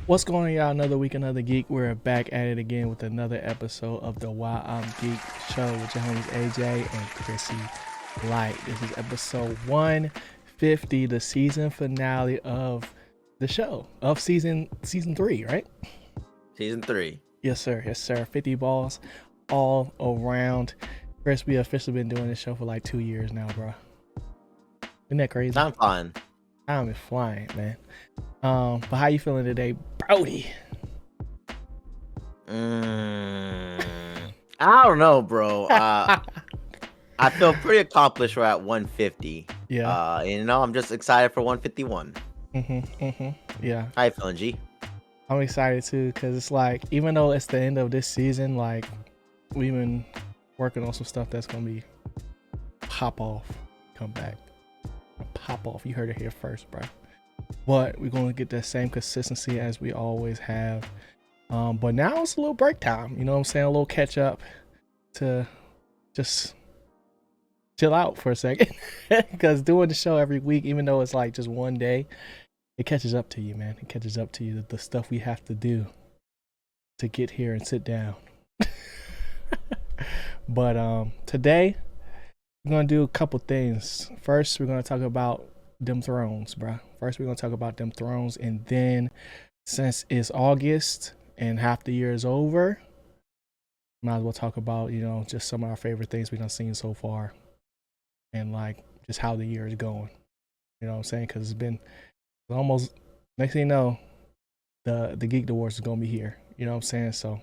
What's going on, y'all? Another week, another geek. We're back at it again with another episode of the Why I'm Geek show with your homies AJ and Chrissy Light. This is episode 150, the season finale of the show of season 3, right? Season 3. Yes, sir. Yes, sir. 50 balls all around. Chris, we officially been doing this show for like 2 years now, bro. Isn't that crazy? Sound fun. Time is flying, man. But how you feeling today, Brody? I don't know, bro. I feel pretty accomplished. We're at 150. Yeah. I'm just excited for 151. Yeah. How you feeling, G? I'm excited too, because it's like, even though it's the end of this season, like, we've been working on some stuff that's gonna be pop off, come back, pop off. You heard it here first, bro. But we're gonna get that same consistency as we always have. But now it's a little break time. You know what I'm saying? A little catch up to just chill out for a second, because doing the show every week, even though it's like just one day, it catches up to you, man. It catches up to you, the stuff we have to do to get here and sit down. But today we're gonna do a couple things. First, we're gonna talk about them thrones, bruh. First, we're gonna talk about them thrones, and then since it's August and half the year is over, might as well talk about, just some of our favorite things we've done seen so far, and like just how the year is going. You know what I'm saying? Because it's been almost, next thing you know, the Geek Awards is gonna be here. You know what I'm saying? So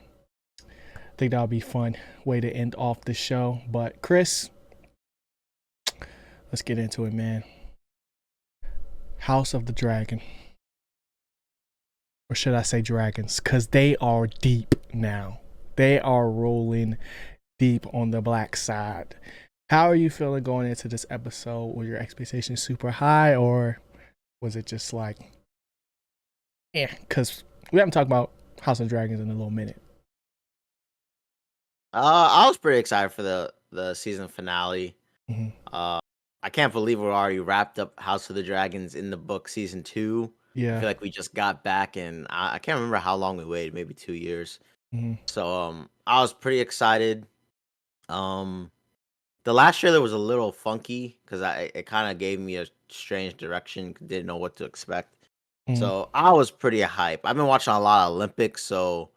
I think that'll be fun way to end off the show. But Chris, let's get into it, man. House of the Dragon. Or should I say dragons? Because they are deep now. They are rolling deep on the black side. How are you feeling going into this episode? Were your expectations super high, or was it just like, because we haven't talked about House of Dragons in a little minute. I was pretty excited for the season finale. Mm-hmm. I can't believe we're already wrapped up House of the Dragons in the book season 2. I Yeah. feel like we just got back, and I can't remember how long we waited, maybe 2 years. Mm-hmm. So I was pretty excited. The last trailer was a little funky because it kind of gave me a strange direction. Didn't know what to expect. Mm-hmm. So I was pretty hype. I've been watching a lot of Olympics, so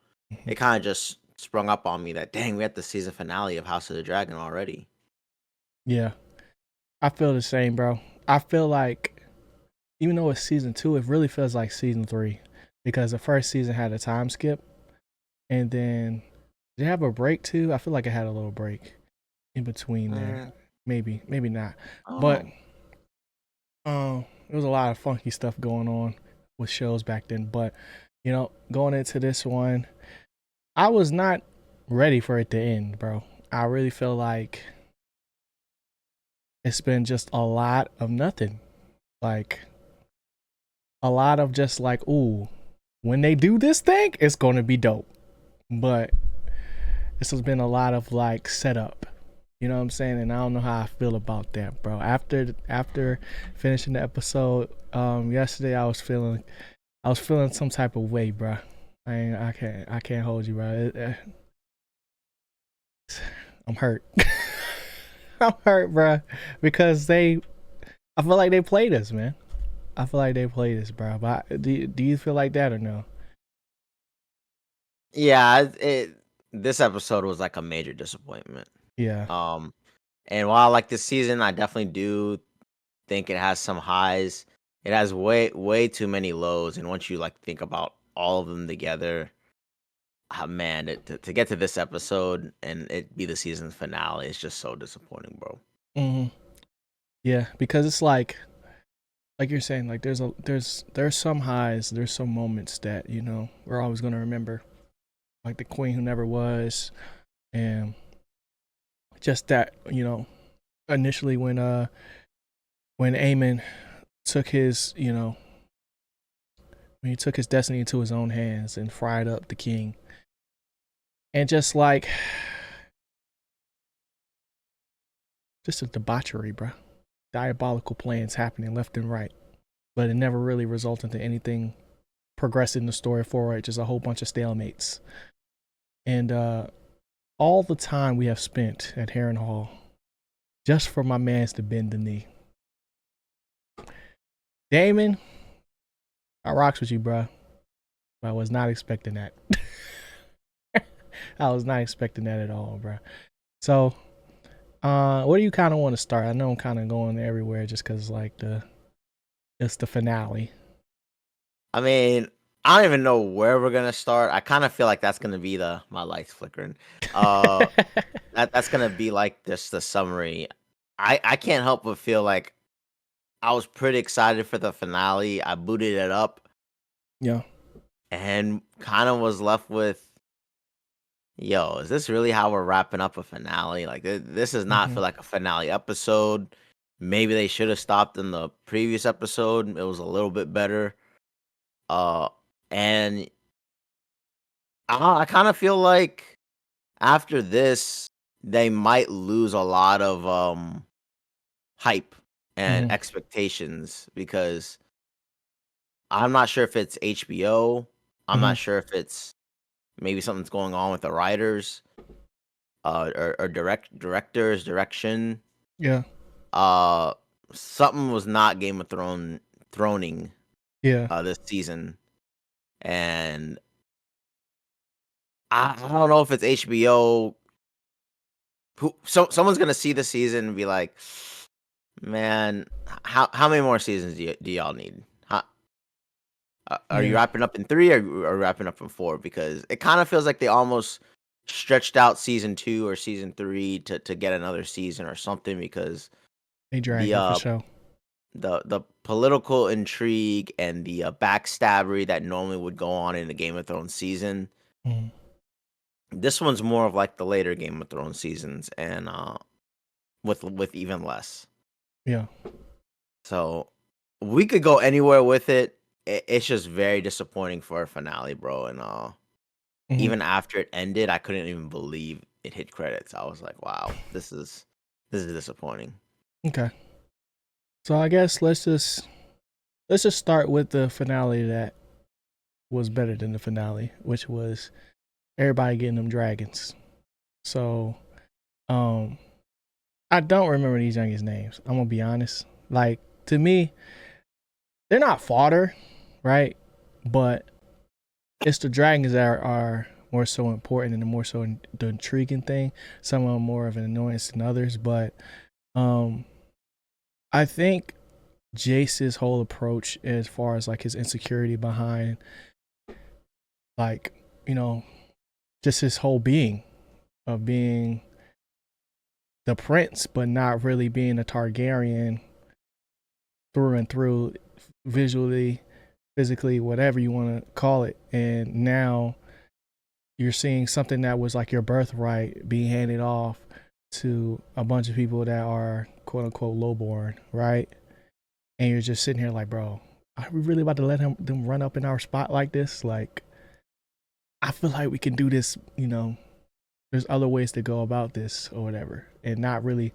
it kind of just sprung up on me that, dang, we had the season finale of House of the Dragon already. Yeah. I feel the same, bro. I feel like, even though it's season 2, it really feels like season 3, because the first season had a time skip, and then did it have a break too? I feel like it had a little break in between there. Maybe not. But there was a lot of funky stuff going on with shows back then. But going into this one, I was not ready for it to end, bro. I really feel like it's been just a lot of nothing. Like, a lot of just like, ooh, when they do this thing, it's going to be dope. But this has been a lot of like setup. You know what I'm saying? And I don't know how I feel about that, bro. After finishing the episode yesterday, I was feeling some type of way, bro. I can't hold you, bro. I'm hurt. I'm hurt, bro, because I feel like they played us, man. I feel like they played us, bro. But do you feel like that or no? Yeah, this episode was like a major disappointment. Yeah. And while I like this season, I definitely do think it has some highs. It has way too many lows, and once you like think about all of them together, man, to get to this episode and it be the season finale, it's just so disappointing, bro. Mm-hmm. Yeah, because it's like you're saying, like there's some highs, there's some moments that we're always gonna remember, like the queen who never was, and just that initially when Aemon took his when he took his destiny into his own hands and fried up the king, and just like just a debauchery, bro. Diabolical plans happening left and right, but it never really resulted into anything progressing the story forward, just a whole bunch of stalemates. And all the time we have spent at Heron Hall just for my mans to bend the knee. Damon, I rocks with you, bro. I was not expecting that. I was not expecting that at all, bro. So, what do you kind of want to start? I know I'm kind of going everywhere just because like it's the finale. I mean, I don't even know where we're gonna start. I kind of feel like that's gonna be my lights flickering. Uh, that's gonna be like just the summary. I can't help but feel like I was pretty excited for the finale. I booted it up Yeah. and kind of was left with, yo, is this really how we're wrapping up a finale? Like this is not Mm-hmm. for like a finale episode. Maybe they should have stopped in the previous episode. It was a little bit better. Uh, and I kind of feel like after this, they might lose a lot of hype and Mm-hmm. expectations because I'm not sure if it's HBO. I'm Mm-hmm. not sure if it's maybe something's going on with the writers, or directors, direction. Yeah. Uh, something was not Game of Throning Yeah. this season, and I don't know if it's HBO. Someone's gonna see the season and be like, "Man, how many more seasons do y'all need? Are you Yeah. wrapping up in 3 or are you wrapping up in 4?" Because it kind of feels like they almost stretched out season 2 or season 3 to get another season or something because They the dragged it for sure. the political intrigue and the backstabbery that normally would go on in the Game of Thrones season. Mm-hmm. This one's more of like the later Game of Thrones seasons and with even less. Yeah. So we could go anywhere with it. It's just very disappointing for a finale, bro. And Mm-hmm. even after it ended, I couldn't even believe it hit credits. I was like, wow, this is disappointing. Okay. So I guess let's just start with the finale that was better than the finale, which was everybody getting them dragons. So, um, I don't remember these youngest names. I'm gonna be honest. Like to me, they're not fodder, right? But it's the dragons that are more so important and the more so the intriguing thing. Some of them more of an annoyance than others, but um, I think Jace's whole approach as far as like his insecurity behind like you know just his whole being of being the prince but not really being a Targaryen through and through, visually, physically, whatever you want to call it, and now you're seeing something that was like your birthright being handed off to a bunch of people that are quote unquote lowborn, right? And you're just sitting here like, bro, are we really about to let them run up in our spot like this? Like, I feel like we can do this, there's other ways to go about this or whatever, and not really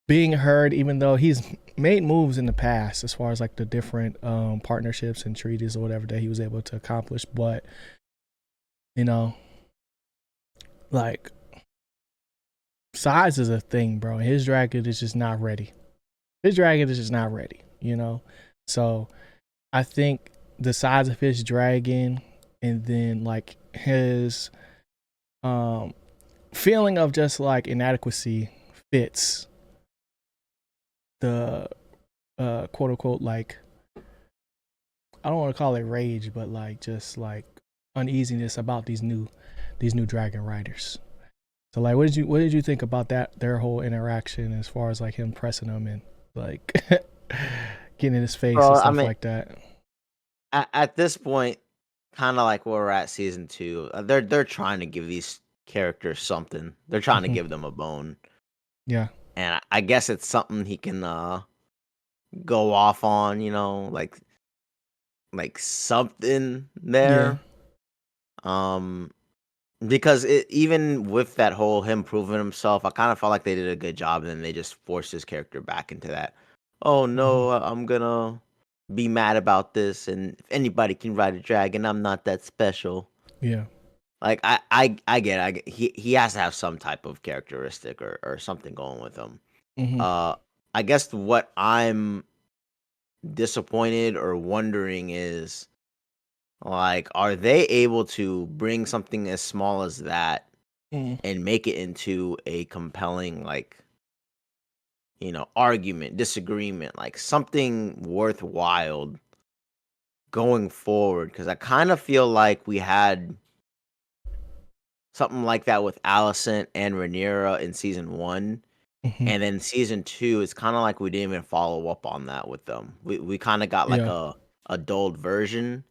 being heard, even though he's made moves in the past as far as like the different partnerships and treaties or whatever that he was able to accomplish. But, you know, like, size is a thing, bro. His dragon is just not ready. His dragon is just not ready. So I think the size of his dragon and then like his um feeling of just like inadequacy fits the quote unquote like, I don't want to call it rage, but like just like uneasiness about these new dragon riders. So like what did you think about that, their whole interaction as far as like him pressing them and like getting in his face and Bro, I stuff mean, like that? at this point, kind of like where we're at season 2, they're trying to give these characters something. They're trying to Hmm. give them a bone, Yeah. and I guess it's something he can go off on. Like something Yeah. there. Um, because even with that whole him proving himself, I kind of felt like they did a good job, and then they just forced his character back into that. Oh Hmm. no, I'm gonna. be mad about this, and if anybody can ride a dragon, I'm not that special. Yeah. Like I get it. He has to have some type of characteristic or something going with him. Mm-hmm. I guess what I'm disappointed or wondering is, like, are they able to bring something as small as that Mm. and make it into a compelling, like, argument, disagreement, like something worthwhile going forward? Because I kind of feel like we had something like that with Alicent and Rhaenyra in season 1. Mm-hmm. And then season 2, it's kind of like we didn't even follow up on that with them. We kind of got like Yeah. a dulled version.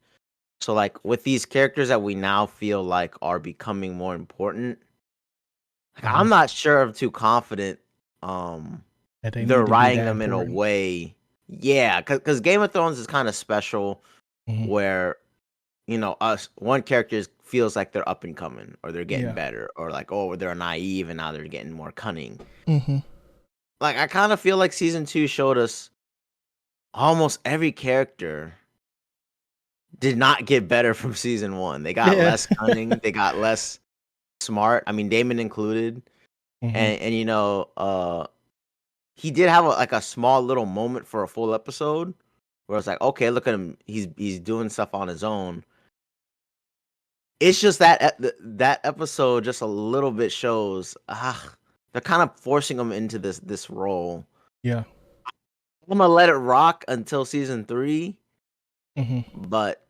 So like with these characters that we now feel like are becoming more important, like Mm-hmm. I'm not sure I'm too confident That they they're need to be writing that them in a important. way. Yeah, cuz Game of Thrones is kind of special Mm-hmm. where us one character feels like they're up and coming or they're getting Yeah. better or like, oh, they're naive and now they're getting more cunning. Mm-hmm. Like I kind of feel like season 2 showed us almost every character did not get better from season 1. They got Yeah. less cunning, they got less smart. I mean, Damon included. Mm-hmm. And he did have a small little moment for a full episode where it's like, okay, look at him. He's doing stuff on his own. It's just that episode just a little bit shows they're kind of forcing him into this role. Yeah. I'm gonna let it rock until season 3, Mm-hmm. but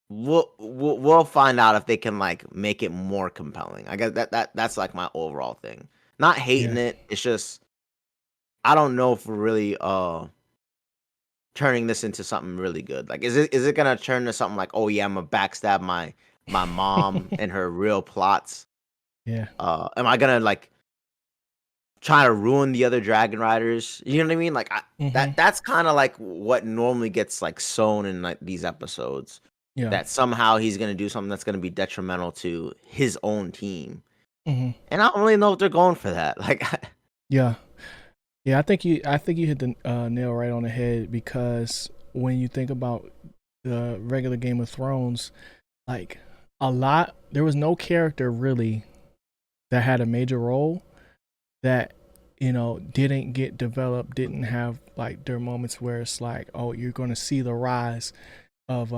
we'll find out if they can like make it more compelling. I guess that's like my overall thing. Not hating Yeah. it. It's just I don't know if we're really turning this into something really good. Like is it gonna turn to something like, oh yeah, I'm gonna backstab my mom and her real plots? Yeah. Am I gonna like try to ruin the other dragon riders? You know what I mean? Like Mm-hmm. that's kind of like what normally gets like sown in like these episodes. Yeah. That somehow he's gonna do something that's gonna be detrimental to his own team. Mm-hmm. And I don't really know if they're going for that. Like Yeah. Yeah. I think you hit the nail right on the head, because when you think about the regular Game of Thrones, like there was no character really that had a major role that didn't get developed, didn't have like their moments where it's like, oh, you're going to see the rise of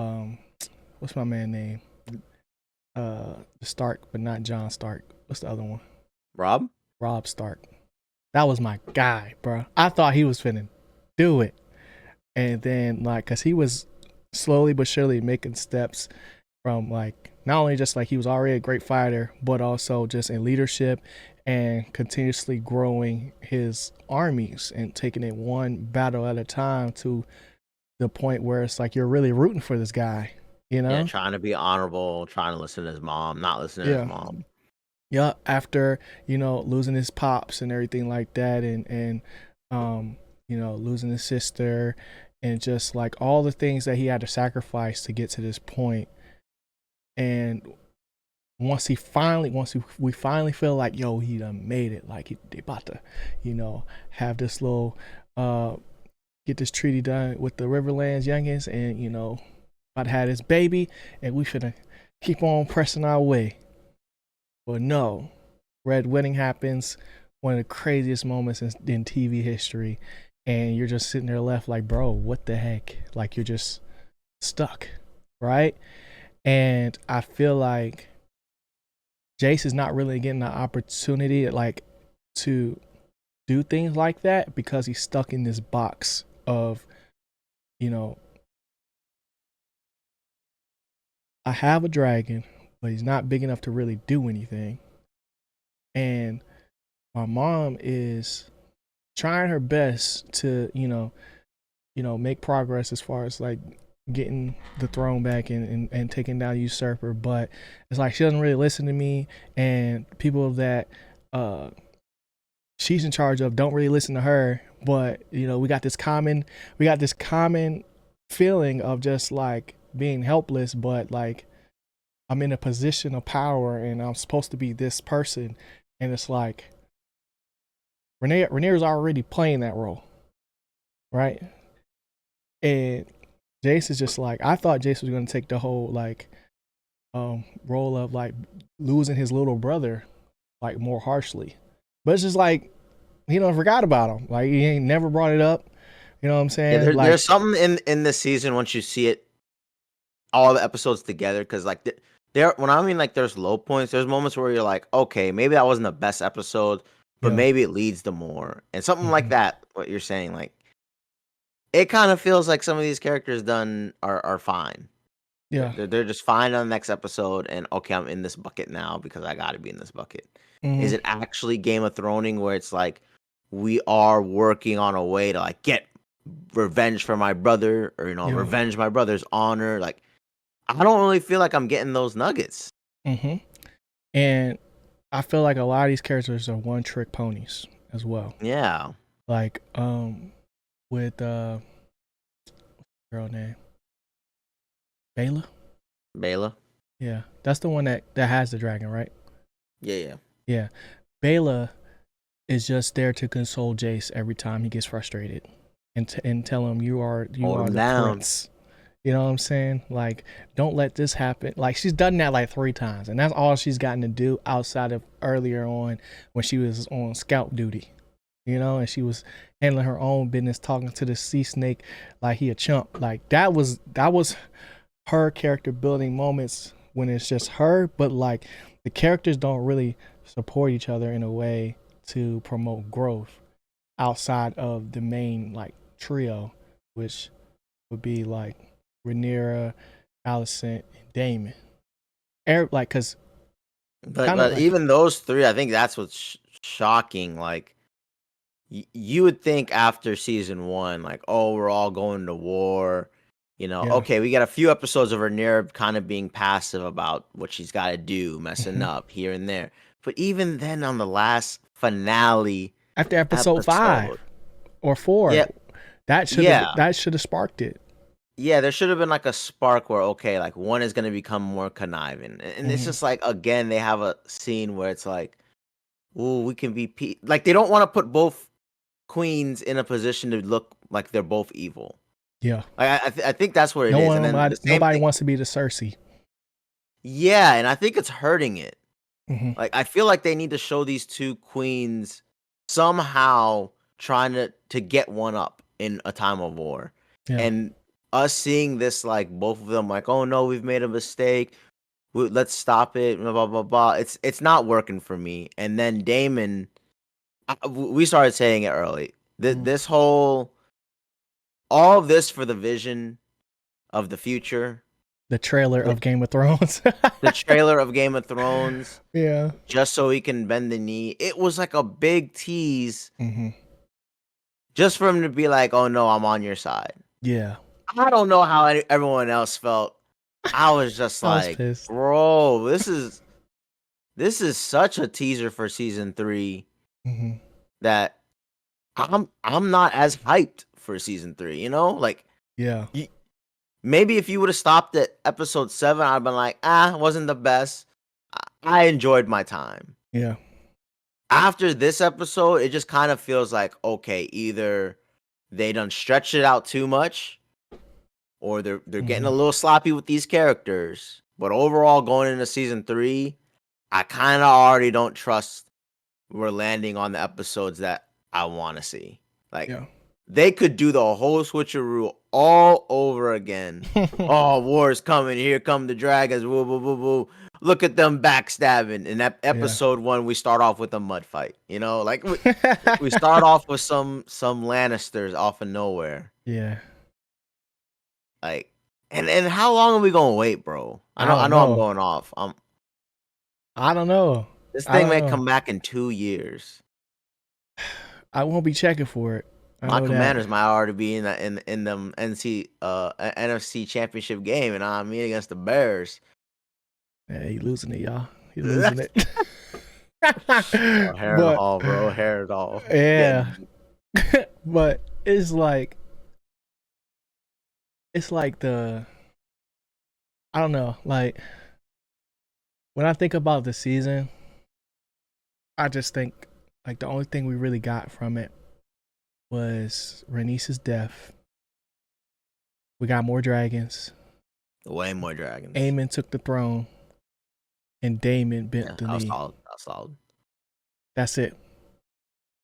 what's my man name, Stark, but not John Stark. What's the other one? Rob? Rob Stark. That was my guy, bro. I thought he was finna do it, and then like, cause he was slowly but surely making steps from like, not only just like he was already a great fighter, but also just in leadership and continuously growing his armies and taking it one battle at a time to the point where it's like you're really rooting for this guy, you Yeah, know? trying to be honorable, trying to listen to his mom, not listening to his Yeah. mom. Yeah. After, losing his pops and everything like that, and losing his sister, and just like all the things that he had to sacrifice to get to this point. And we finally feel like, yo, he done made it, like they about to have this little get this treaty done with the Riverlands youngins, and about to have this baby, and we finna keep on pressing our way. But no, Red Wedding happens, one of the craziest moments in TV history, and you're just sitting there left like, bro, what the heck? Like, you're just stuck, right? And I feel like Jace is not really getting the opportunity like to do things like that, because he's stuck in this box of, I have a dragon, but he's not big enough to really do anything. And my mom is trying her best to, make progress as far as like getting the throne back, and taking down usurper, but it's like she doesn't really listen to me, and people that she's in charge of don't really listen to her. But we got this common feeling of just like being helpless, but like I'm in a position of power and I'm supposed to be this person, and it's like Rhaenyra's already playing that role. right? And Jace is just like, I thought Jace was gonna take the whole like role of like losing his little brother like more harshly. But it's just like he don't forgot about him. Like he ain't never brought it up. You know what I'm Yeah, saying? Like there's something in this season once you see it all the episodes together, because like there when I mean like there's low points, there's moments where you're like, okay, maybe that wasn't the best episode, but yeah. maybe it leads to more. And something like Hmm. that, what you're saying, like it kind of feels like some of these characters done are fine. Yeah. They're just fine on the next episode, and okay, I'm in this bucket now because I got to be in this bucket. Hmm. Is it actually Game of Throning where it's like we are working on a way to like get revenge for my brother, or Yeah. revenge my brother's honor? Like I don't really feel like I'm getting those nuggets. Hmm. And I feel like a lot of these characters are one trick ponies as well. Yeah, Like with girl name Bayla. Bela. Yeah, that's the one that has the dragon, right? Yeah, yeah. Yeah, Bayla is just there to console Jace every time he gets frustrated, and tell him you are Hold him the down. prince. You know what I'm saying? Like, don't let this happen. Like, she's done that like 3 times, and that's all she's gotten to do outside of earlier on when she was on scout duty. You know, and she was handling her own business, talking to the sea snake like he a chump. Like that was her character building moments when it's just her, but like the characters don't really support each other in a way to promote growth outside of the main like trio, which would be like Rhaenyra, Alicent, and Damon. Like, cause But kind of like even those three, I think that's what's shocking. Like you would think after season one, like, oh, we're all going to war. yeah, Okay, we got a few episodes of Rhaenyra kind of being passive about what she's got to do, messing mhm. up here and there. But even then, on the last finale After episode 5 episode, or 4, yeah, yeah, that should have sparked it. yeah, there should have been like a spark where, okay, like one is going to become more conniving. And it's Hmm. just like, again, they have a scene where it's like, ooh, we can be, like, they don't want to put both queens in a position to look like they're both evil. Yeah, Like, I think that's what it is. And then the same nobody thing, wants to be the Cersei. yeah, and I think it's hurting it. Hmm. Like, I feel like they need to show these two queens somehow trying to get one up in a time of war. Yeah. And us seeing this, like, both of them, like, oh no, we've made a mistake. Let's stop it. Blah blah blah blah. It's not working for me. And then Damon, we started saying it early. Mhm. This whole, all of this for the vision of the future. The trailer The of Game of Thrones. the trailer of Game of Thrones, Yeah. just so he can bend the knee. It was like a big tease, Hmm. just for him to be like, "Oh no, I'm on your side." Yeah. I don't know how everyone else felt. I was just I was like, pissed. "Bro, this is such a teaser for season 3 Hmm. that I'm not as hyped for season 3." Like Yeah. maybe if you would have stopped at episode 7, I'd been like, wasn't the best. I enjoyed my time. Yeah. After this episode, it just kind of feels like, okay, either they done stretched it out too much, or they're getting a Hmm. little sloppy with these characters. But overall, going into season 3, I kind of already don't trust we're landing on the episodes that I want to see. Like, Yeah. they could do the whole switcheroo all over again. Oh, war's coming. Here come the dragons. Woo, woo, woo, woo. Look at them backstabbing. In that Yeah. episode 1, we start off with a mud fight. Like we start off with some Lannisters off of nowhere. Yeah. Like, and how long are we gonna wait, bro? I I know don't I'm know. going off. I don't know. This I thing don't may know. come back in 2 years. I won't be checking for it. I My know that. Commanders might already be in them NFC Championship game, and I'm me against the Bears. Yeah, he losing it, y'all. He losing it. Oh, hair and But all, bro. Hair and all. yeah. Getting But it's like the I don't know, like when I think about the season, I just think like the only thing we really got from it was Rhaenys' death. We got more dragons. Way more dragons. Aemon took the throne, and Daemon bent the that was knee. solid. That was solid. That's it.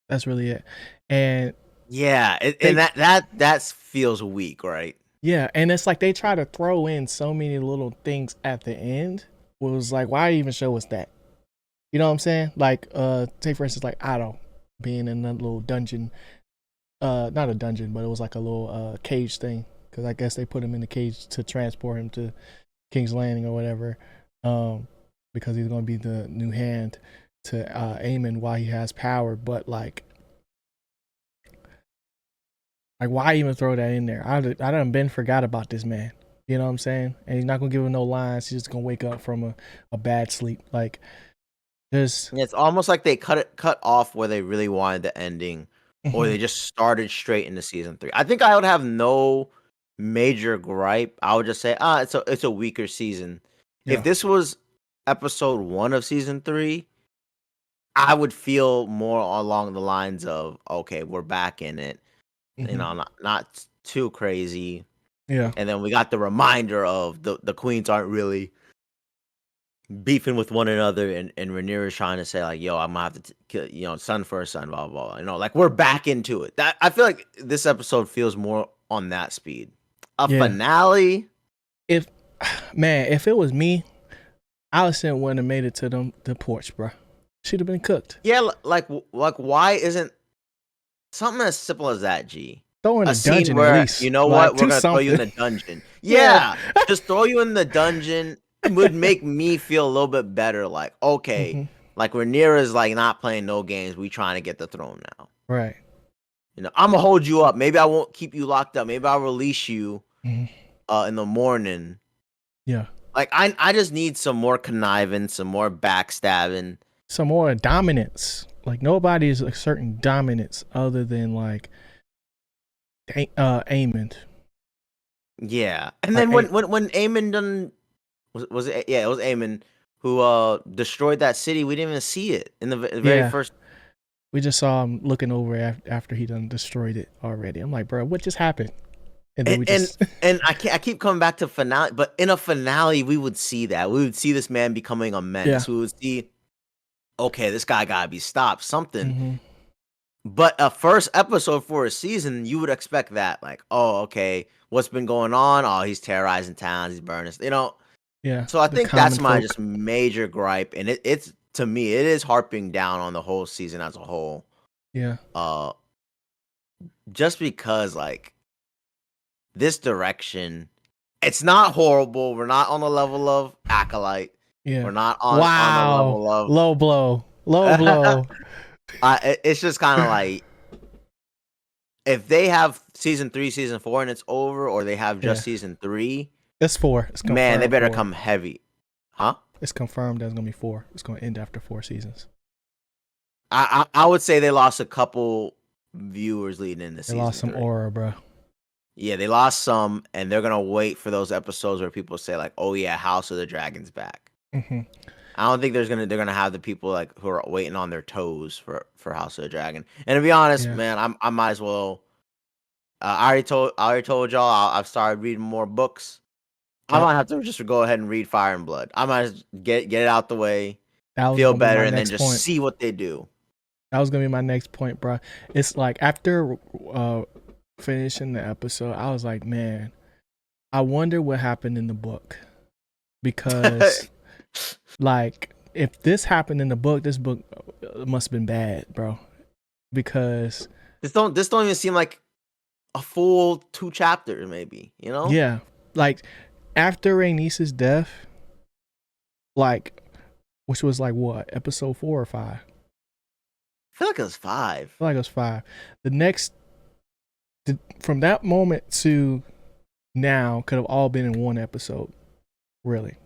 That's really it. And yeah, and that feels weak, right? Yeah, and it's like they try to throw in so many little things at the end. It was like, why even show us that? You know what I'm saying? Like, say for instance, like Otto being in that little dungeon. Not a dungeon, but it was like a little cage thing. Because I guess they put him in the cage to transport him to King's Landing or whatever. Because he's gonna be the new hand to Aemon while he has power. But like why even throw that in there? I done been forgot about this man. You know what I'm saying? And he's not gonna give him no lines. He's just gonna wake up from a bad sleep. Like there's It's almost like they cut off where they really wanted the ending, or they just started straight into season 3. I think I would have no major gripe. I would just say, it's a weaker season. Yeah. If this was episode 1 of season 3, I would feel more along the lines of, okay, we're back in it. You know, not too crazy. Yeah. And then we got the reminder of the queens aren't really beefing with one another, and Rhaenyra trying to say like, yo, I'm gonna have to kill, son for a son, blah, blah, blah. Like we're back into it. That I feel like this episode feels more on that speed. Finale. If it was me, Allison wouldn't have made it to the porch, bro. She'd have been cooked. Yeah, like why isn't something as simple as that, G? Throw in a dungeon where, at least. you know like, what? We're gonna throw you in the dungeon. Just throw you in the dungeon. It would make me feel a little bit better. Like, okay, like Rhaenyra's like not playing no games. We trying to get the throne now. Right. I'm gonna hold you up. Maybe I won't keep you locked up. Maybe I'll release you in the morning. Yeah. Like I just need some more conniving, some more backstabbing, some more dominance. Like nobody's asserting dominance other than like Aemon. Yeah, and then when Aemon done was it? Yeah, it was Aemon who destroyed that city. We didn't even see it in the very first. We just saw him looking over after he done destroyed it already. I'm like, bro, what just happened? And then and I keep coming back to finale, but in a finale we would see that. We would see this man becoming a menace. We would see, okay, this guy gotta be stopped. Something. But a first episode for a season, you would expect that, like, oh, okay, what's been going on? Oh, he's terrorizing towns, he's burning, Yeah. So I think that's my just major gripe, and it's to me, it is harping down on the whole season as a whole. Yeah. Just because like this direction, it's not horrible. We're not on the level of Acolyte. Yeah. We're not on the level of low blow. It's just kind of like if they have season 3, season 4, and it's over, or they have just season 3. It's 4. It's man, they better come heavy, huh? It's confirmed that it's gonna be 4. It's gonna end after 4 seasons. I would say they lost a couple viewers leading into season 3. They lost some aura, bro. Yeah, they lost some, and they're gonna wait for those episodes where people say like, "Oh yeah, House of the Dragon's back." I don't think they're gonna have the people like who are waiting on their toes for House of the Dragon. And to be honest, man, I might as well. I already told y'all I've started reading more books. I might have to just go ahead and read Fire and Blood. I might get it out the way, feel better, and then just see what they do. That was gonna be my next point, bro. It's like after finishing the episode, I was like, man, I wonder what happened in the book, because like if this happened in the book, this book must have been bad, bro, because this don't even seem like a full 2 chapters, maybe, you know? Yeah, like after Rhaenys' death, like, which was like what, episode 4 or 5? I feel like it was 5. I feel like it was 5. The next, from that moment to now, could have all been in one episode, really.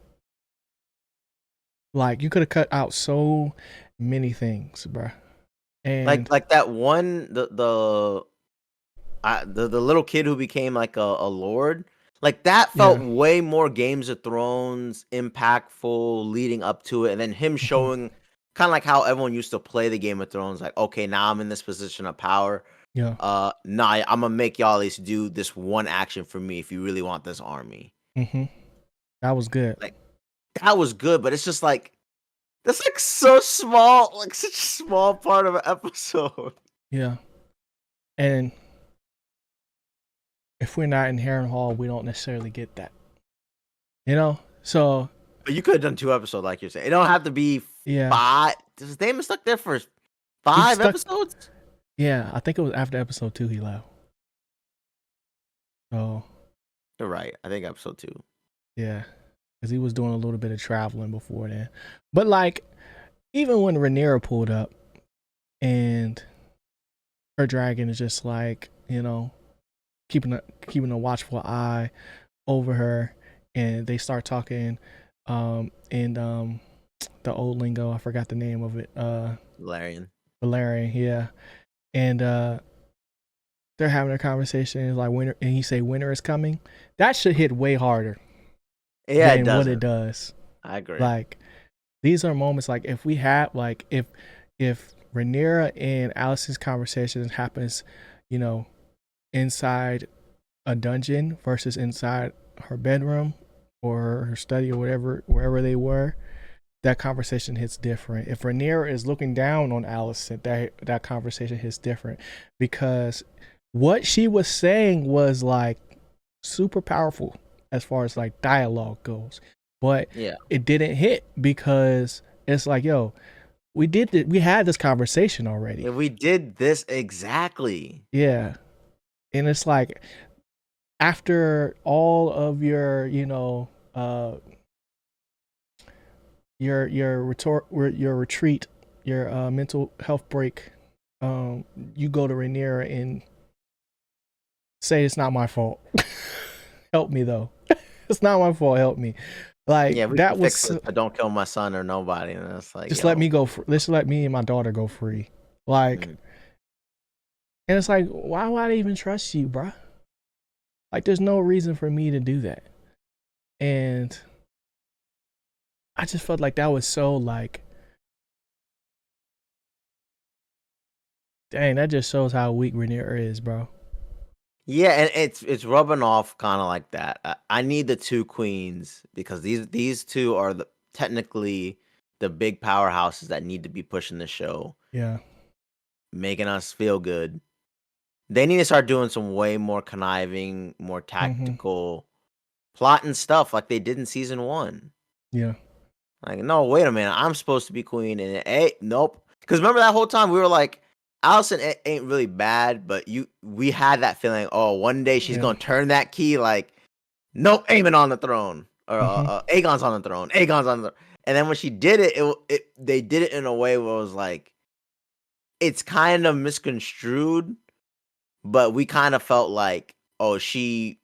Like you could have cut out so many things, bro. And like that one, the little kid who became like a lord, like that felt way more Games of Thrones impactful leading up to it, and then him showing kind of like how everyone used to play the Game of Thrones. Like, okay, now I'm in this position of power. Yeah. Nah, I'm gonna make y'all at least do this one action for me if you really want this army. Mm-hmm. That was good. Like, that was good, but it's just like that's like so small, like such a small part of an episode. Yeah. And if we're not in Harrenhal, we don't necessarily get that. You know? So But you could have done 2 episodes, like you're saying. It don't have to be yeah. 5. Does Damon stuck there for He 5 stuck- episodes? Yeah, I think it was after episode 2 he left. So You're right. I think episode 2. yeah. Because he was doing a little bit of traveling before then. But like, even when Rhaenyra pulled up and her dragon is just like, you know, keeping a watchful eye over her, and they start talking in the old lingo, I forgot the name of it, Valerian, yeah. And they're having a conversation, like winter, and he say winter is coming. That should hit way harder than what it does. I agree. Like, these are moments, like if we have, like if Rhaenyra and Alicent's conversation happens, you know, inside a dungeon versus inside her bedroom or her study or whatever, wherever they were, that conversation hits different. If Rhaenyra is looking down on Alicent, that conversation hits different, because what she was saying was like super powerful as far as like dialogue goes, but it didn't hit because it's like, yo, we had this conversation already. Yeah, we did this exactly. Yeah. And it's like, after all of your, you know, your retreat, your mental health break, you go to Rhaenyra and say, it's not my fault. Help me though. It's not my fault. Help me. Like, yeah, that was it, but don't kill my son or nobody. And it's like, just let me go. Just let me and my daughter go free. Like, and it's like, why would I even trust you, bruh? Like, there's no reason for me to do that. And I just felt like that was so like, dang, that just shows how weak Rhaenyra is, bro. Yeah, and it's rubbing off kind of like that. I need the 2 queens because these 2 are technically the big powerhouses that need to be pushing the show. Yeah. Making us feel good. They need to start doing some way more conniving, more tactical plotting stuff like they did in season 1. Yeah. Like, no, wait a minute. I'm supposed to be queen, and nope. Because remember that whole time we were like, Alicent ain't really bad, but we had that feeling. Oh, one day she's gonna turn that key. Like, nope, Aemon on the throne, or Aegon's on the throne. Aegon's on the. And then when she did it, they did it in a way where it was like, it's kind of misconstrued, but we kind of felt like, oh, she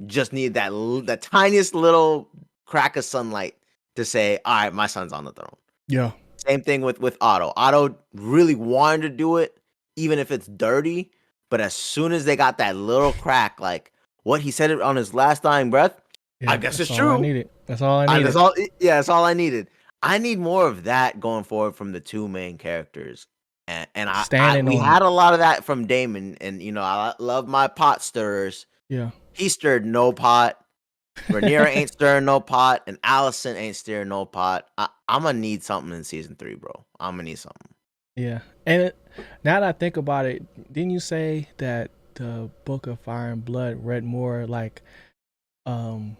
just needed that tiniest little crack of sunlight to say, all right, my son's on the throne. Yeah. Same thing with Otto. Otto really wanted to do it, even if it's dirty. But as soon as they got that little crack, like what he said it on his last dying breath, I guess it's true. That's all I needed. That's all I needed. I need more of that going forward from the 2 main characters. And we had a lot of that from Daemon. And, you know, I love my pot stirrers. Yeah. He stirred no pot. Rhaenyra ain't stirring no pot, and Alicent ain't stirring no pot. I'm gonna need something in season 3, bro. I'm gonna need something. Yeah, and now that I think about it, didn't you say that the Book of Fire and Blood read more like them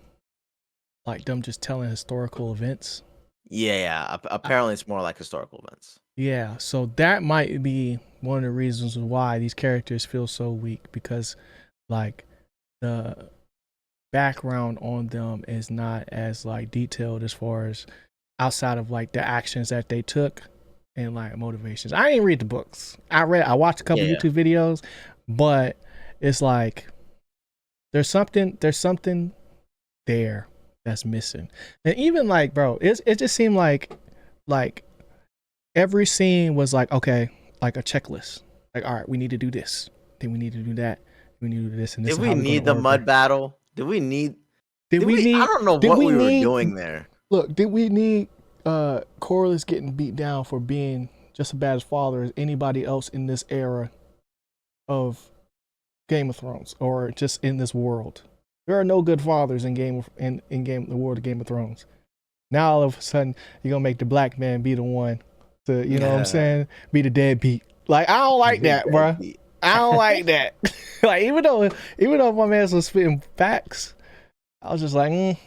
just telling historical events? Yeah. Apparently, it's more like historical events. Yeah, so that might be one of the reasons why these characters feel so weak, because like the background on them is not as like detailed as far as outside of like the actions that they took and like motivations. I didn't read the books. I watched a couple YouTube videos, but it's like there's something there that's missing. And even like, bro, it just seemed like every scene was like, okay, like a checklist. Like, all right, we need to do this, then we need to do that, we need to do this, and this. Did we need the mud battle? Did we need? I don't know what we were doing there. Look, did we need Corlys getting beat down for being just as bad as father as anybody else in this era of Game of Thrones or just in this world. There are no good fathers in the world of Game of Thrones. Now all of a sudden you're gonna make the black man be the one to, you know what I'm saying, be the deadbeat. Like I don't like that, bro. I don't like that. Like even though my man was spitting facts, I was just like,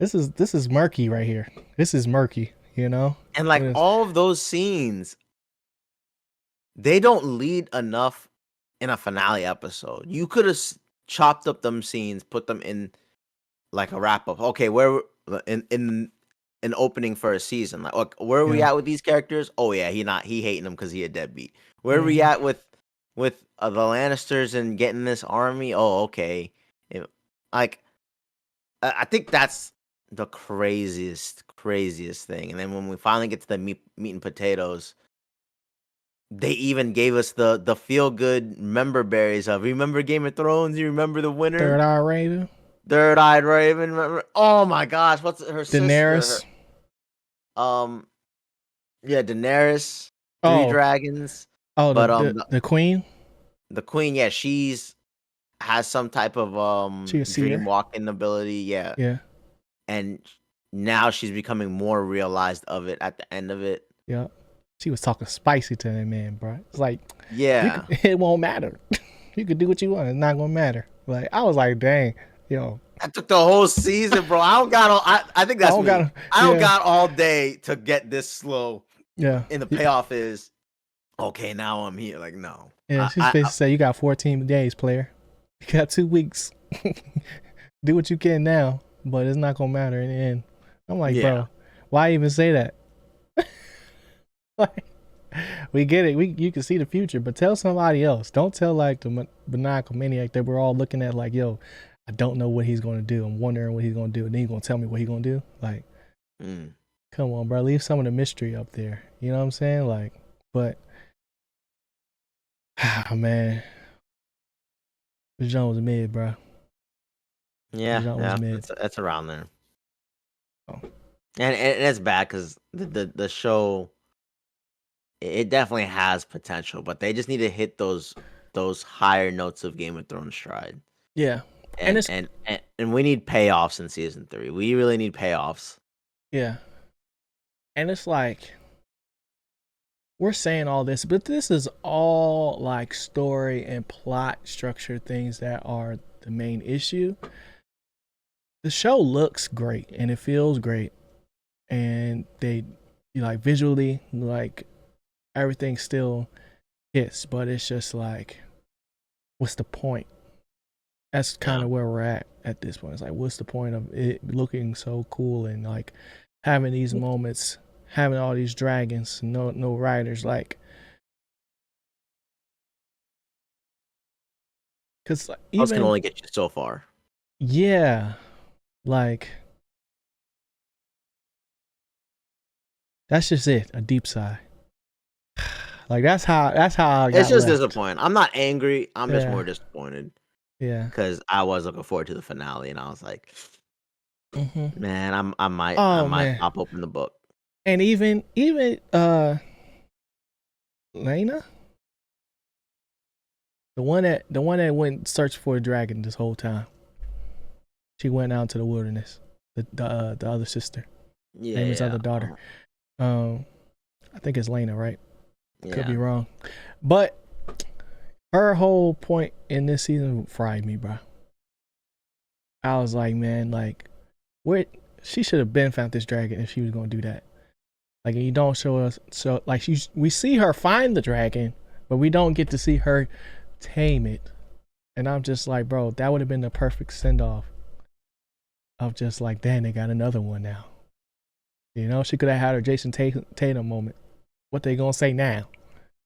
this is murky right here. This is murky, you know. And like all of those scenes, they don't lead enough in a finale episode. You could have chopped up them scenes, put them in like a wrap up. Okay, where in an opening for a season, like where are we at with these characters? Oh yeah, he hating them because he a deadbeat. Where are we at with the Lannisters and getting this army? Oh okay, like I think that's the craziest thing. And then when we finally get to the meat and potatoes, they even gave us the feel good member berries of remember Game of Thrones. You remember the winner, Third-Eyed Raven. Third-Eyed Raven. Remember? Oh my gosh, what's her Daenerys. sister? Yeah, Daenerys. Three dragons. Oh, but the queen. The queen, yeah, has some type of dream walking ability, yeah. Yeah. And now she's becoming more realized of it at the end of it. Yeah. She was talking spicy to that man, bro. It's like, yeah, it won't matter. You could do what you want. It's not gonna matter. Like I was like, dang, yo. I took the whole season, bro. I don't got all. I think that's me. I don't got all day to get this slow. Yeah. And the payoff is, okay, now I'm here. Like no. Yeah, she's basically say you got 14 days, player. You got 2 weeks. Do what you can now, but it's not gonna matter in the end. I'm like, bro, why even say that? Like, we get it. You can see the future, but tell somebody else. Don't tell like the maniacal maniac that we're all looking at. Like, yo, I don't know what he's gonna do. I'm wondering what he's gonna do, and then he's gonna tell me what he's gonna do. Like, come on, bro. Leave some of the mystery up there. You know what I'm saying? Like, but man, the Jones was mid, bro. Yeah, that's around there. Oh. And it's bad because the show, it definitely has potential, but they just need to hit those higher notes of Game of Thrones stride. Yeah, and we need payoffs in season 3. We really need payoffs. Yeah, and it's like we're saying all this, but this is all like story and plot structure things that are the main issue. The show looks great and it feels great, and they like visually like everything still hits, but it's just like, what's the point? That's kind of where we're at this point. It's like, what's the point of it looking so cool and like having these moments, having all these dragons, no riders, like, because like, even can only get you so far. Yeah, like that's just it. A deep sigh. Like that's how I got it's just left. Disappointing. I'm not angry. I'm just more disappointed. Yeah, because I was looking forward to the finale, and I was like, man, I might pop open the book. And even Lena, the one that went search for a dragon this whole time. She went out to the wilderness. The other sister, name is other daughter. I think it's Lena, right? Could be wrong, but her whole point in this season fried me, bro. I was like, man, like, where she should have been found this dragon if she was gonna do that. Like, you don't show us, so like we see her find the dragon, but we don't get to see her tame it. And I'm just like, bro, that would have been the perfect send off. Of just like, damn, they got another one now. You know, she could have had her Jason Tatum moment. What they gonna say now?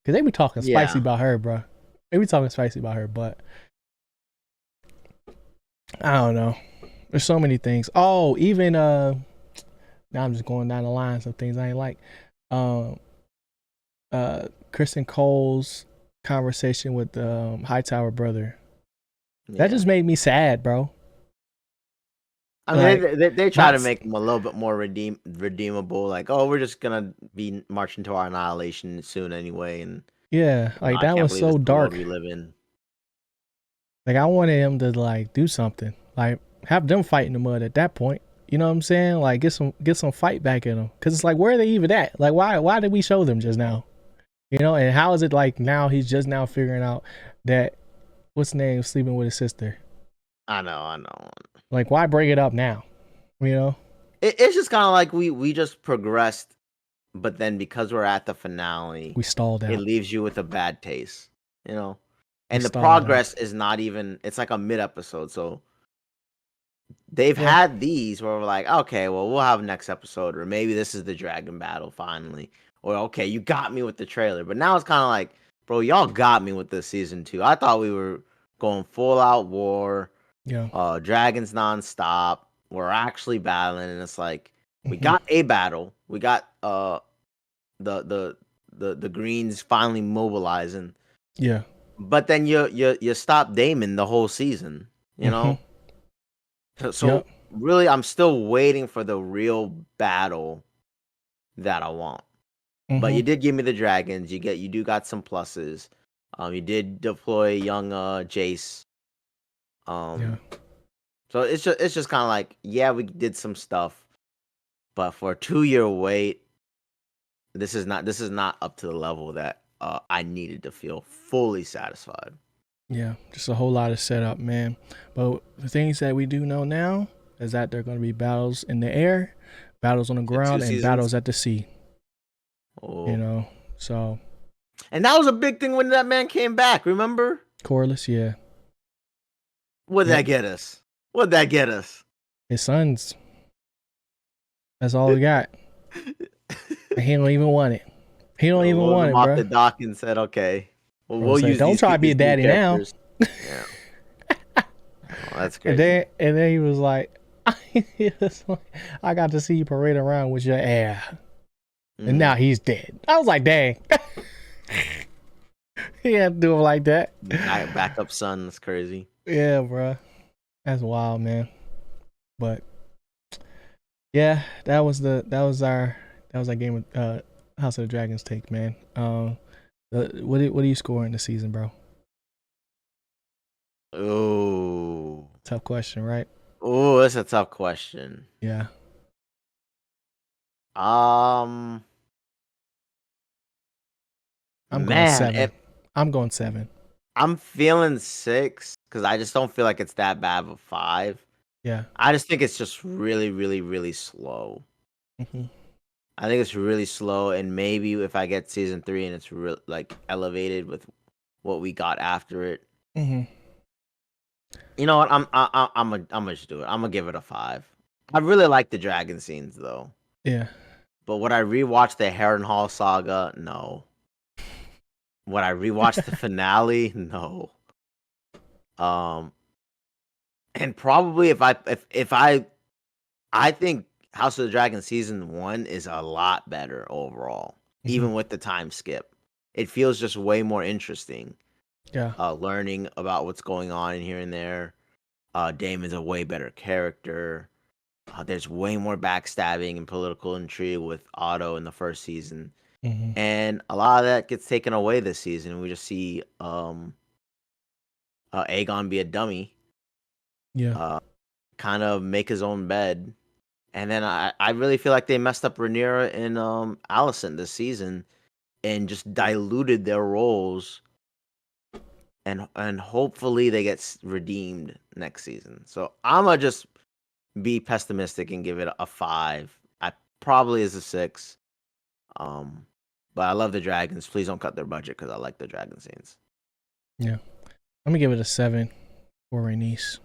Cause they be talking spicy about her, bro. They be talking spicy about her, but I don't know. There's so many things. Oh, even now I'm just going down the line. Some things I ain't like. Kristen Cole's conversation with the Hightower brother. That just made me sad, bro. I mean, Like, they try to not make them a little bit more redeemable. Like, oh, we're just gonna be marching to our annihilation soon anyway, and yeah, like I that can't was believe this so is the world dark. we live in. Like I wanted him to like do something, like have them fight in the mud at that point. You know what I'm saying? Like get some fight back in them, because it's like where are they even at? Like why did we show them just now? You know, and how is it like now he's just now figuring out that what's the name sleeping with his sister? I know. Like why bring it up now? You know? It's just kind of like we just progressed, but then because we're at the finale, We stalled it out. leaves you with a bad taste, you know. We And the stalled out. progress is not even. It's like a mid episode, so they've Yeah. had these where we're like, okay, well, we'll have next episode, or maybe this is the dragon battle finally, or okay, you got me with the trailer, but now it's kind of like, bro, y'all got me with this season 2. I thought we were going full out war, Yeah. dragons nonstop. We're actually battling, and it's like we Mm-hmm. got a battle, we got the greens finally mobilizing, Yeah. but then you stop Damon the whole season, you Mm-hmm. know. So Yep. really, I'm still waiting for the real battle that I want. But Mm-hmm. you did give me the dragons. You do got some pluses. You did deploy young Jace. Yeah. So it's just kind of like, yeah, we did some stuff, but for a 2-year wait, this is not up to the level that I needed to feel fully satisfied. Yeah. Just a whole lot of setup, man. But the things that we do know now is that there are going to be battles in the air, battles on the In 2 ground, and seasons. battles at the sea. Oh. You know. So And that was a big thing when that man came back. Remember? Corliss, yeah. What'd Yep. that get us? What'd that get us? His sons. That's all we got. And he don't even want it. He don't even Loaded want him it, off bro. the dock and said, "Okay, well, Bro we'll said, use "Don't try to be a these new daddy now." characters." Yeah, oh, that's And crazy. then he was like, he was like, "I got to see you parade around with your heir," and now he's dead. I was like, "Dang." He had to do it like that. Backup son, that's crazy. Yeah, bro. That's wild, man. But yeah, that was our game of House of the Dragons take, man. What are you scoring this season, bro? Oh, Tough question, right? that's a tough question. Yeah. Um, I'm going man, 7. I'm going 7. I'm feeling 6 because I just don't feel like it's that bad of a 5. Yeah. I just think it's just really, really, really slow. Mm-hmm. I think it's really slow, and maybe if I get season 3 and it's real like elevated with what we got after it, Mm-hmm. you know what? I'm gonna just do it. I'm gonna give it a 5. I really like the dragon scenes though, Yeah. but would I rewatch the Harrenhal saga? No. Would I rewatch the finale? No. Um, and probably I think House of the Dragon season 1 is a lot better overall, even with the time skip. It feels just way more interesting. Yeah. Learning about what's going on in here and there. Damon's a way better character. There's way more backstabbing and political intrigue with Otto in the first season, Mm-hmm. and a lot of that gets taken away this season. We just see Aegon be a dummy, Yeah. kind of make his own bed, and then I really feel like they messed up Rhaenyra and Alicent this season, and just diluted their roles. And hopefully they get redeemed next season. So I'm gonna just be pessimistic and give it a 5. I probably is a 6. But I love the dragons. Please don't cut their budget because I like the dragon scenes. Yeah. I'm gonna give it a 7 for Rhaenys,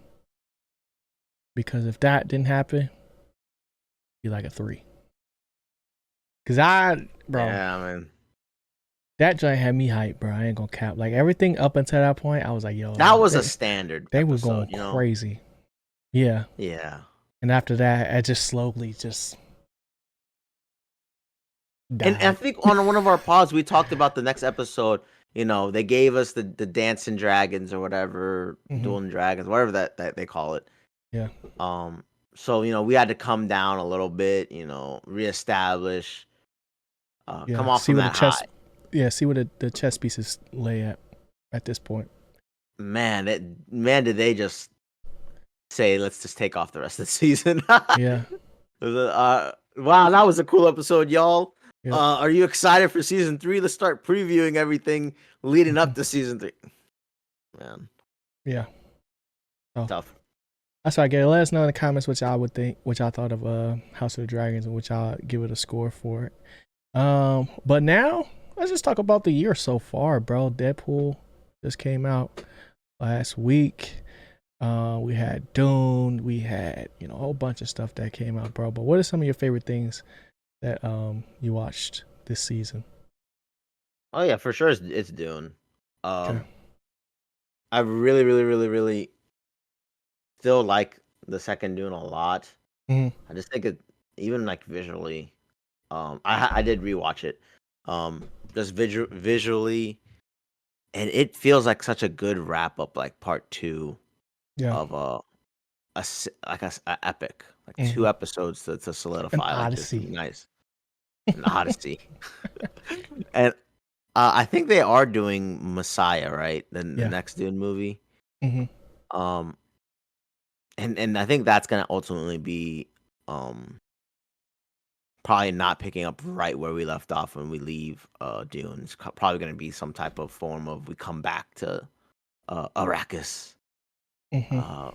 because if that didn't happen, it'd be like a 3. Cause bro, Yeah, man. that joint had me hyped, bro. I ain't gonna cap. Like everything up until that point, I was like, yo, That was a standard they were episode, going crazy. Yeah. Yeah. And after that, I just slowly just died. And I think on one of our pods, we talked about the next episode. You know, they gave us the dancing dragons or whatever, dueling dragons, whatever that they call it. Yeah. So we had to come down a little bit. Reestablish, come Yeah, off see from where the that chess. high. Yeah, see where the chess pieces lay at this point. Man, did they just say let's just take off the rest of the season? Yeah. Wow, that was a cool episode, y'all. Yep. Are you excited for season 3? Let's start previewing everything leading up to season 3. Man, Yeah. So tough. that's why I get. Let us know in the comments what y'all would think, what y'all thought of House of the Dragons, and what y'all give it a score for it. But now let's just talk about the year so far, bro. Deadpool just came out last week. We had Dune. We had a whole bunch of stuff that came out, bro. But what are some of your favorite things that you watched this season? Oh yeah, for sure it's Dune. Okay. I really, really, really, really still like the second Dune a lot. Mhm. I just think it, even like visually, I did rewatch it, just visually, and it feels like such a good wrap up, like part 2 Yeah. of a epic, like Mhm. 2 episodes to An solidify, like just odyssey. nice, an odyssey. And I think they are doing Messiah, right? The Yeah. next Dune movie. Mhm. Um, and I think that's gonna ultimately be um probably not picking up right where we left off when we leave Dune. It's probably gonna be some type of form of we come back to Arrakis. Mhm. Uh,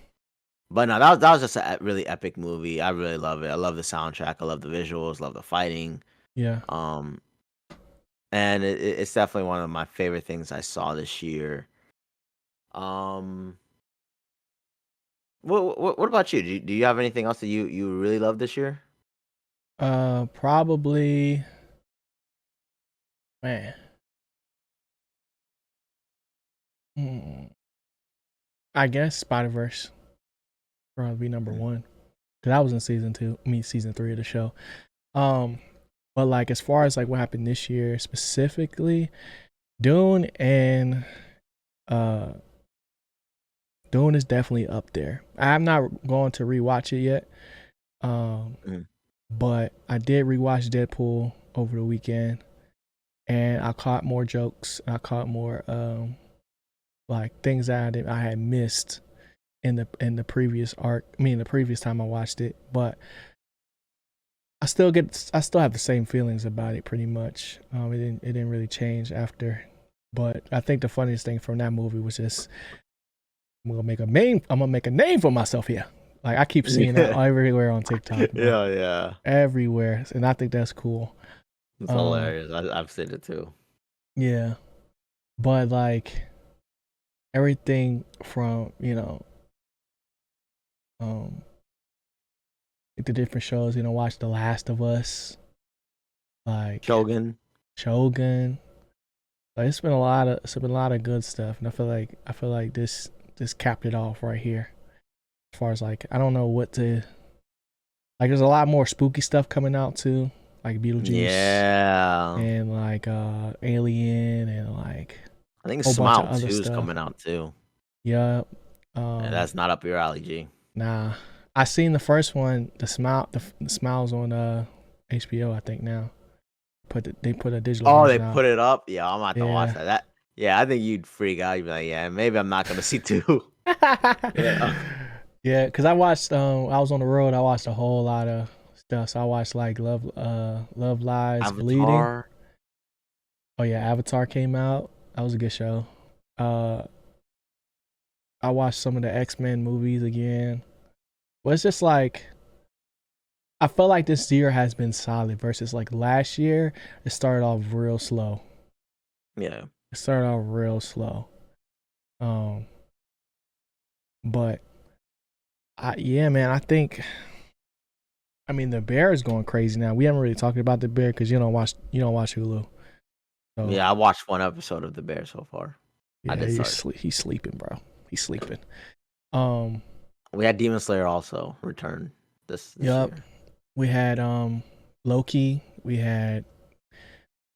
but no, that was just a really epic movie. I really love it. I love the soundtrack. I love the visuals. Love the fighting. Yeah. Um, and it's definitely one of my favorite things I saw this year. Um, what about you? Do you have anything else that you really love this year? Probably, man. Hmm, I guess Spider Verse probably be number Mm. one because I was in season two. I mean, season three of the show. Um, but like as far as like what happened this year specifically, Dune and uh Dune is definitely up there. I'm not going to rewatch it yet. Um, Mm. but I did rewatch Deadpool over the weekend, and I caught more jokes. I caught more like things that I had missed in the previous arc. I mean, the previous time I watched it, but I still have the same feelings about it pretty much. It didn't really change after. But I think the funniest thing from that movie was just I'm gonna make a name for myself here. Like I keep seeing that Yeah, everywhere on TikTok, bro. yeah. Everywhere, and I think that's cool. It's Um, hilarious. I've seen it too. yeah, but like everything from um like the different shows. Watch The Last of Us, like Shogun. Shogun. Like it's been a lot of good stuff, and I feel like this capped it off right here. As far as like I don't know what to like. There's a lot more spooky stuff coming out too, like Beetlejuice Yeah. and like Alien and like I think a whole bunch of Smile other 2 is stuff. coming out too. Yep. Yeah, Um, that's not up your alley, G. nah, I seen the first one. The Smiles on HBO. I think now they put a digital Oh, they version out. put it up? Yeah, I'm about to watch Yeah. that. Yeah, I think you'd freak out. You'd be like, yeah, maybe I'm not gonna see 2. Yeah. Yeah, cause I was on the road. I watched a whole lot of stuff. So I watched like Love Lies Bleeding. Avatar. Oh yeah, Avatar came out. That was a good show. Uh, I watched some of the X-Men movies again. But it's just like I felt like this year has been solid versus like last year. It started off real slow. Yeah. It started off real slow. Um, but yeah, man, I mean the bear is going crazy now. We haven't really talked about the bear because you don't watch Hulu. So Yeah, I watched 1 episode of The Bear so far. I yeah, did start. he's sleeping, bro. He's sleeping. Um, We had Demon Slayer also return this yup. year. We had Loki. We had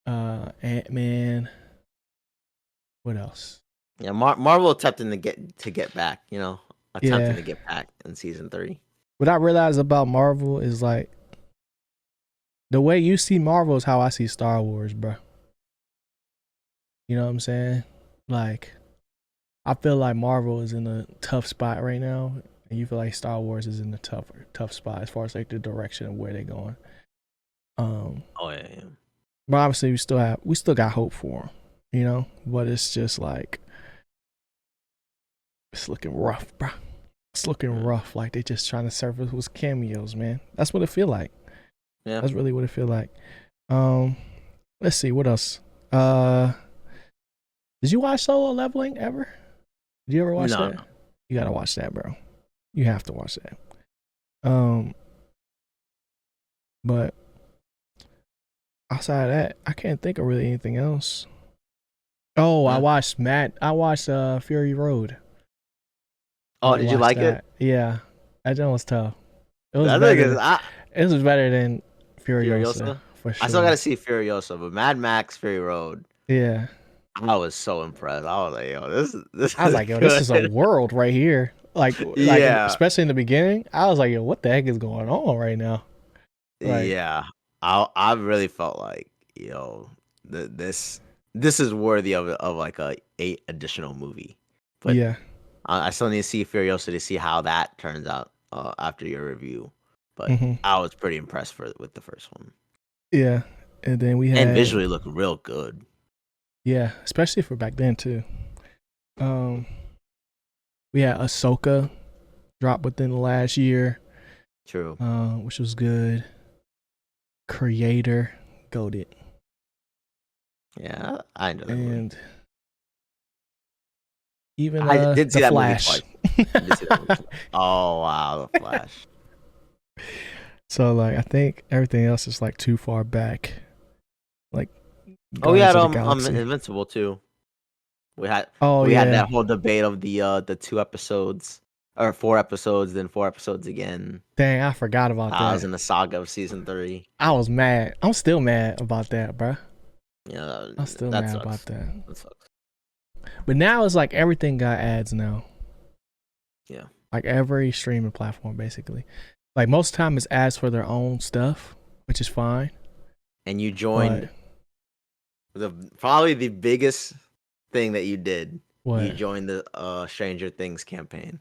Ant-Man. What else? Yeah, Marvel attempting to get back, Yeah, attempting to get back in season 3. what I realize about Marvel is like the way you see Marvel is how I see Star Wars, bro. You know what I'm saying? Like, I feel like Marvel is in a tough spot right now, and you feel like Star Wars is in a tough spot as far as like the direction of where they're going. Oh yeah. But obviously we still got hope for them, you know. But it's just like it's looking rough, bro. It's looking rough. Like they just trying to serve us with cameos, man. That's what it feel like. Yeah. That's really what it feel like. Let's see what else. Did you watch Solo Leveling ever? Did you ever watch that? No. You gotta watch that, bro. You have to watch that. But outside of that, I can't think of really anything else. Oh, I watched Fury Road. Oh, did you like it? Yeah, that one was tough. It was That better. is, It was better than Furiosa? for sure. I still gotta see Furiosa, but Mad Max Fury Road. Yeah, I was so impressed. I was like, yo, this. I was like, yo, this is a world right here. Like, Yeah. especially in the beginning, I was like, yo, what the heck is going on right now? Like, Yeah, I really felt like, yo, this is worthy of like a additional movie. But yeah, I still need to see Furiosa to see how that turns out after your review. But I was pretty impressed with the first one. Yeah, and then we had and visually looked real good. Yeah, especially for back then too. We had Ahsoka drop within the last year. True. Which was good. Creator, goated. Yeah, I enjoyed that and movie. even I did see the that Flash. Movie oh wow, the Flash. So like, I think everything else is like too far back. Like, we had Invincible too. We had that whole debate of the 2 episodes or 4 episodes, then 4 episodes again. Dang, I forgot about that. I was in the saga of season 3. I was mad. I'm still mad about that, bro. Yeah, I'm still mad sucks. about that. That sucks. But now it's like everything got ads now. Yeah. Like every streaming platform, basically. Like most time it's ads for their own stuff, which is fine. And you joined probably the biggest thing that you did. What? You joined the Stranger Things campaign.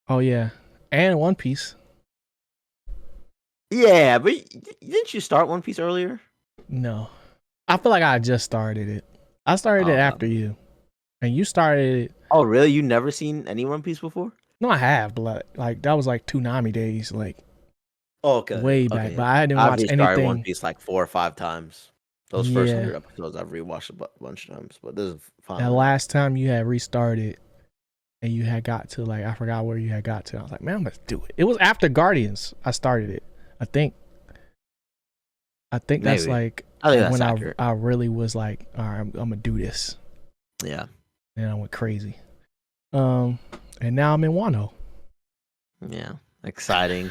Oh yeah, and One Piece. Yeah, but didn't you start One Piece earlier? No, I feel like I just started it. I started it after you, and you started it. Oh really? You never seen any One Piece before? No, I have, but like that was like Toonami days, like way back. Okay. But I didn't watch anything. One Piece like 4 or 5 times. Those first 100 episodes I've rewatched a bunch of times, but this is fine. That last time you had restarted and you had got to like, I forgot where you had got to. I was like, man, I'm gonna do it. It was after Guardians I started it. I think Maybe. That's like when I really was like, all right, I'm gonna do this. Yeah. And I went crazy. And now I'm in Wano. Yeah, exciting.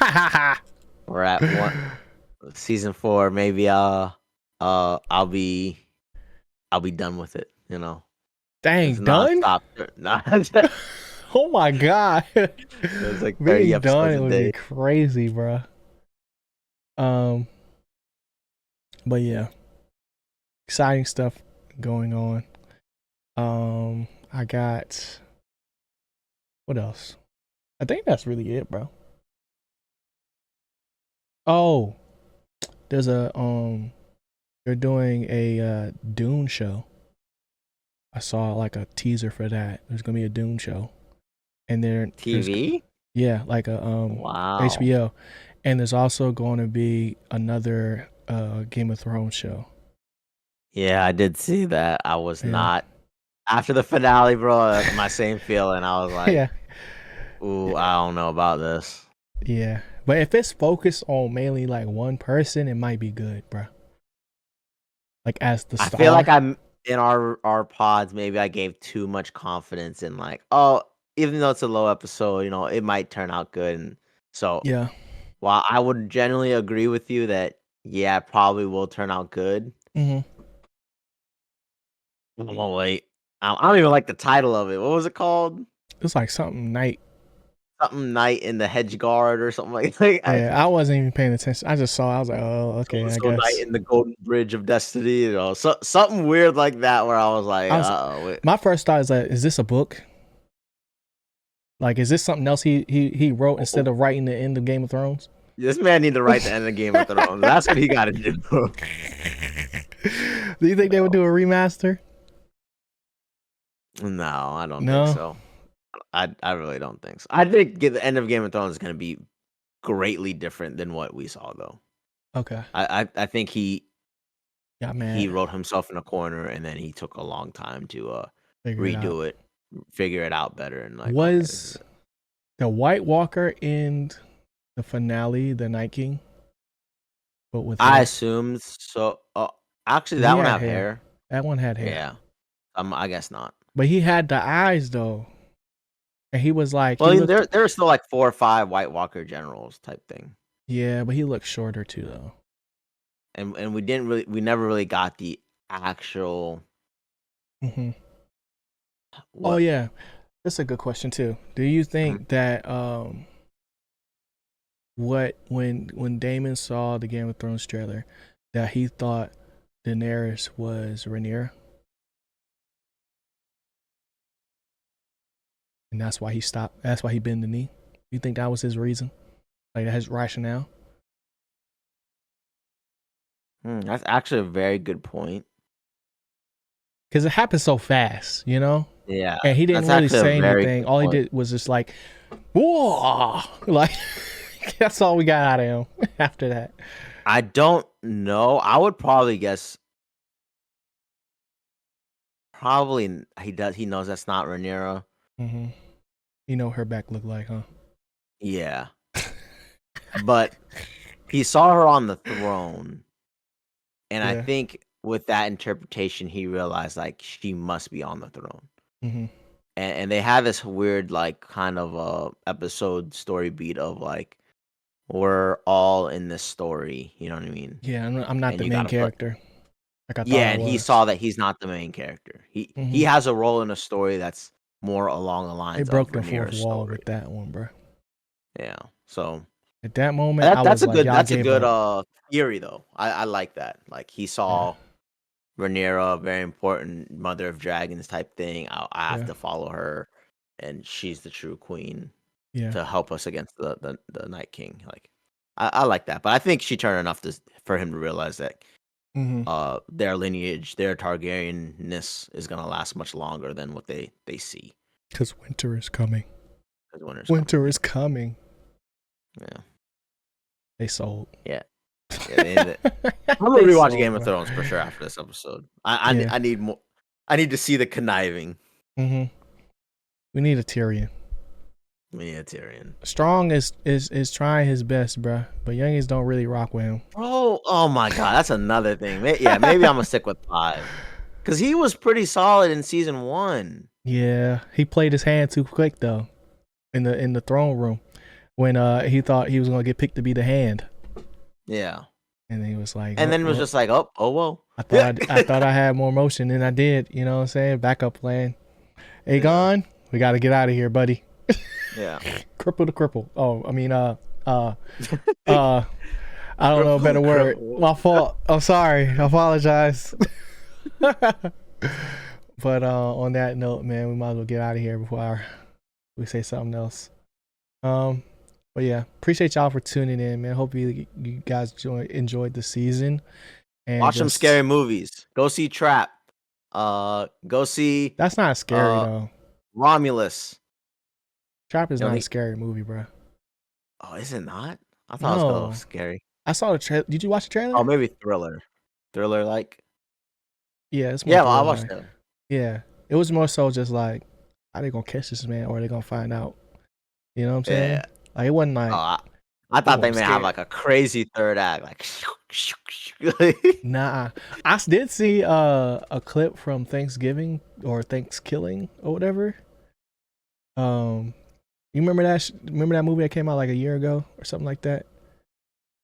We're at season 4. Maybe I'll be done with it. You know. Dang, done? Oh my god. It's like 30 episodes a day. Be crazy, bro. But yeah, exciting stuff going on. I got what else? I think that's really it, bro. Oh, there's a they're doing a Dune show. I saw like a teaser for that. There's gonna be a Dune show, and there TV. Yeah, like a wow. HBO, and there's also going to be another Game of Thrones show. Yeah, I did see that. I was not after the finale, bro. My same feeling. I was like, ooh, I don't know about this. Yeah, but if it's focused on mainly like one person, it might be good, bro. Like as the star. I feel like I'm in our pods. Maybe I gave too much confidence in like, oh, even though it's a low episode, you know, it might turn out good. And so yeah, while I would generally agree with you that yeah, it probably will turn out good. Mm-hmm. Oh wait, I don't even like the title of it. What was it called? It's like something night. something knight in the hedge guard or something like Yeah, I wasn't even paying attention. I just saw. I was like, oh, okay, I so knight guess. in the golden bridge of destiny, something weird like that where I was like, I was. wait. My first thought is like, is this a book? Like, is this something else he wrote instead of writing the end of Game of Thrones? This man need to write the end of Game of Thrones. That's what he got to do. Do you think they would do a remaster? No, I don't No. think so. I really don't think so. I think the end of Game of Thrones is going to be greatly different than what we saw, though. Okay. I think he mad. wrote himself in a corner, and then he took a long time to Figure it, figure it out better, and like was the White Walker in the finale the Night King? But with I hair? assumed so. Actually, that one had hair. That one had hair. Yeah, I guess not. But he had the eyes though, and he was like, well, there were still like 4 or 5 White Walker generals type thing. Yeah, but he looked shorter too though. And we never really got the actual. Mm-hmm. Oh yeah, that's a good question too. Do you think that when Damon saw the Game of Thrones trailer, that he thought Daenerys was Rhaenyra, and that's why he stopped? That's why he bent the knee. You think that was his reason? Like that his rationale? That's actually a very good point. Because it happened so fast, you know? Yeah. And he didn't really say anything. All he did was just like, whoa! Like, that's all we got out of him after that. I don't know. I would probably guess. Probably he does. He knows that's not Rhaenyra. Mm-hmm. You know what her back looked like, huh? Yeah. But he saw her on the throne. And I think with that interpretation, he realized like she must be on the throne. Mm-hmm. And they have this weird like kind of episode story beat of like we're all in this story. You know what I mean? Yeah, I'm not the main character. Like and he saw that he's not the main character. He has a role in a story that's more along the lines. They broke the fourth wall with that one, bro. Yeah. So at that moment, that's a good theory though. I like that. Like he saw Rhaenyra, very important mother of dragons type thing. I have to follow her, and she's the true queen to help us against the Night King. Like I like that, but I think she turned enough for him to realize that their lineage, their Targaryenness is gonna last much longer than what they see. Because winter is coming. Winter is coming. Yeah. They sold. Yeah. I'm gonna rewatch Game of Thrones for sure after this episode. I need more. I need to see the conniving. Mm-hmm. We need a Tyrion. Strong is trying his best, bro. But youngins don't really rock with him. Oh my god, that's another thing. Yeah, maybe I'm gonna stick with 5, because he was pretty solid in season 1. Yeah, he played his hand too quick though, in the throne room, when he thought he was gonna get picked to be the hand. Yeah. And then he was like, and then it was just like, oh whoa. I thought I had more motion than I did. You know what I'm saying? Backup plan. Aegon, we got to get out of here, buddy. Yeah. Cripple to cripple. Oh, I mean, I don't know a better word. My fault. I'm sorry. I apologize. But on that note, man, we might as well get out of here before we say something else. But yeah, appreciate y'all for tuning in, man. Hope you guys enjoyed the season. And watch some scary movies. Go see Trap. Go see. That's not scary though. Romulus. Trap is not a scary movie, bro. Oh, is it not? I thought it was a little scary. I saw the trailer. Did you watch the trailer? Oh, maybe thriller. Thriller like. Yeah, it's more I watched it. Yeah, it was more so just like, are they gonna catch this man or are they gonna find out? You know what I'm saying? Yeah. Like it wasn't like. I thought they may have like a crazy third act, like. Nah, I did see a clip from Thanksgiving or Thanksgiving or whatever. You remember that? Remember that movie that came out like a year ago or something like that?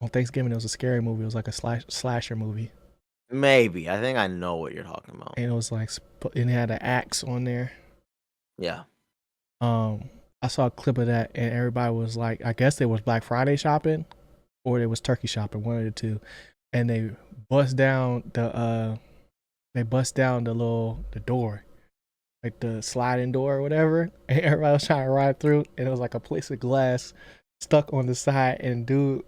On Thanksgiving, it was a scary movie. It was like a slasher movie. Maybe. I think I know what you're talking about. And it was like, and it had an axe on there. Yeah. I I saw a clip of that, and everybody was like, I guess they was Black Friday shopping, or they was turkey shopping, one of the two, and they bust down the the door, like the sliding door or whatever, and everybody was trying to ride through, and it was like a piece of glass stuck on the side, and dude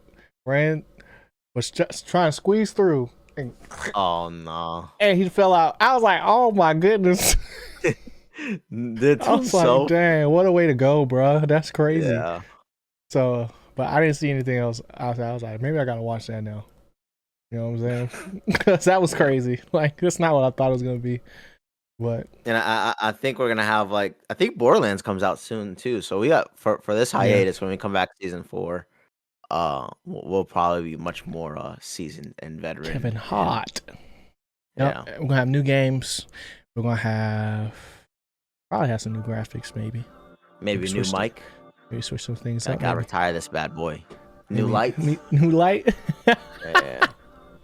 was just trying to squeeze through, and Oh no. and he fell out. I was like, oh my goodness. That's I was like, dang, what a way to go, bro. That's crazy. Yeah. So, but I didn't see anything else outside. I was like, maybe I gotta watch that now. You know what I'm saying? Because that was crazy. Like, that's not what I thought it was gonna be. But And I think we're gonna have like I think Borderlands comes out soon too. So we got for this hiatus when we come back season 4, we'll probably be much more seasoned and veteran. Kevin Hart. Yeah. We're gonna have new games. We're gonna probably have some new graphics, maybe. Maybe new mic. Maybe switch some things I up. gotta retire this bad boy. New lights. New light. Yeah.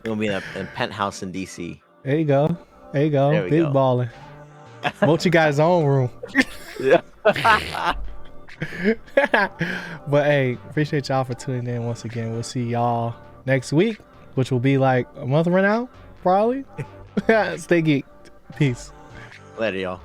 We're gonna be in a penthouse in DC. There you go. There you go. There we Big go. balling. Mochi got his own room. Yeah. But hey, appreciate y'all for tuning in once again. We'll see y'all next week, which will be like a month from now, probably. Stay geeked. Peace. Later, y'all.